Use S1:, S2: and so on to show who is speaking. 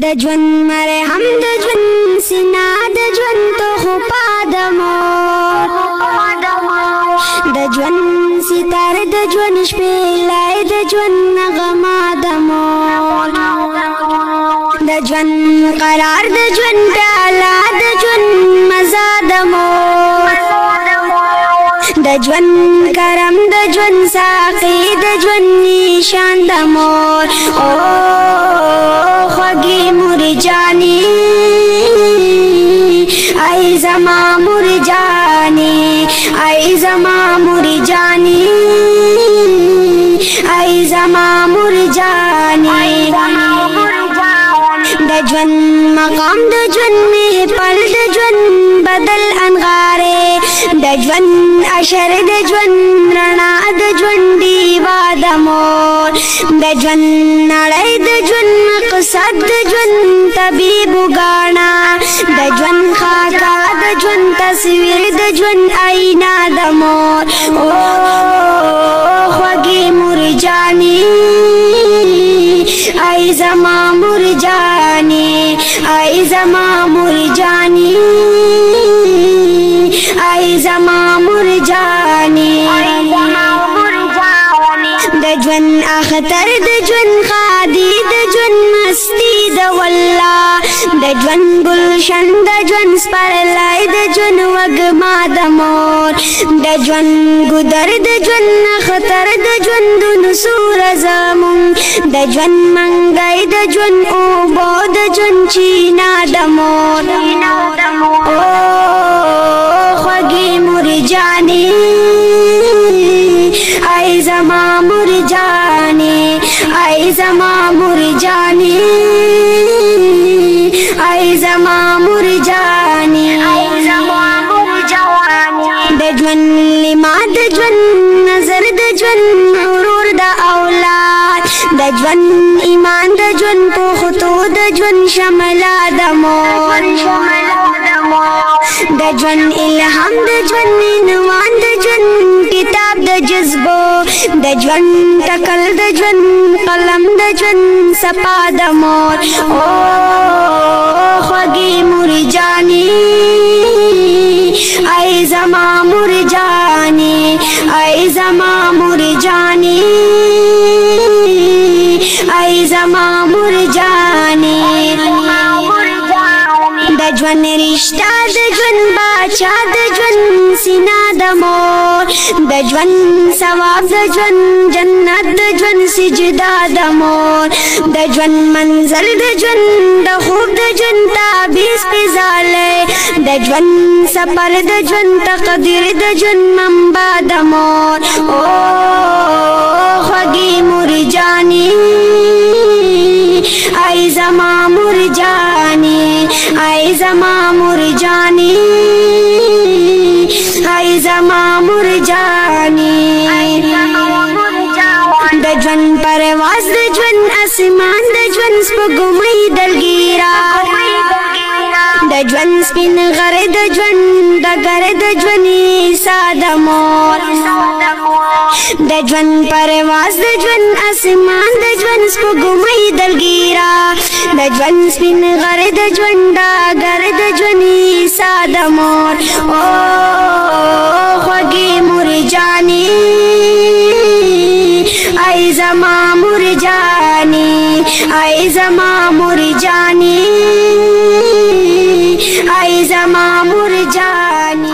S1: د ژوند مرهم د ژوند سینا د ژوند تو خو پادمور د ژوند ستار د ژوند شپېلای د ژوند نغمه د مور د ژوند قرار د ژوند پیاله د ژوند مزه د مور د ژوند کرم د ژوند ساقي د ژوند نشان د مور او خوږې مور جاني ای زما مور جاني ای زما مور جاني ای زما مور جاني د ژوند مقام د ژوند می پل د ژوند بدل انغاره د ژوند اشر د ژوند رڼا د ژوند دیوا د مور د ژوند نړۍ د ژوند مقصد د ژوند طبيب غاڼه د ژوند خاکا د ژوند تصویر د ژوند آئینه د مور او خوږې مور جاني ای زما مور جاني ای زما مور جاني ای زما مور جاني د ژوند اختر د ژوند خادي د ژوند مستی د والله د ژوند گلشن د ژوند سپرلای د ژوند وږمه د مور د ژوند ګودر د ژوند اختر د ژوند نسور زمون د ژوند منګای د ژوند اوبو د ژوند چینا د مور او خوږې مور جاني ای زما مور جاني ای زما مور جاني ای زما مور جاني د ژوند لما د ژوند نظر د ژوند غرور د اولاد د ژوند ایمان د ژوند پختو د ژوند شمله د مور د ژوند الهام د ژوند عنوان د ژوند کتاب د جذبو د ژوند ټکل د ژوند قلم د ژوند صفا د مور او خوږې مور جاني ای زما مور جاني ای زما مور جاني ای زما مور جاني د ژوند رشتہ د ژوند باچا د ژوند سینا د مور د ژوند ثواب د ژوند جنت د ژوند سجدا د مور د ژوند منزل د ژوند د خوب د ژوند تعبیز پیزاله د ژوند سفر د ژوند تقدیر د ژوند منبع د مور او خوږې مور جاني ای زما مور جاني ای زما مور جاني ای زما مور جاني د ژوند پرواز د ژوند اسمان د ژوند سپوږمۍ دلګیرا د ژوند سپین غر د ژوند ډګر د ژوند عیسی د مور د ژوند پرواز د ژوند اسمان د ژوند سپوږمۍ دلګیرا د ژوند سپین غر د ژوند ډګر د ژوند عیسی د مور او خوږې مور جاني ای زما مور جاني ای زما مور جاني ای زما مور جاني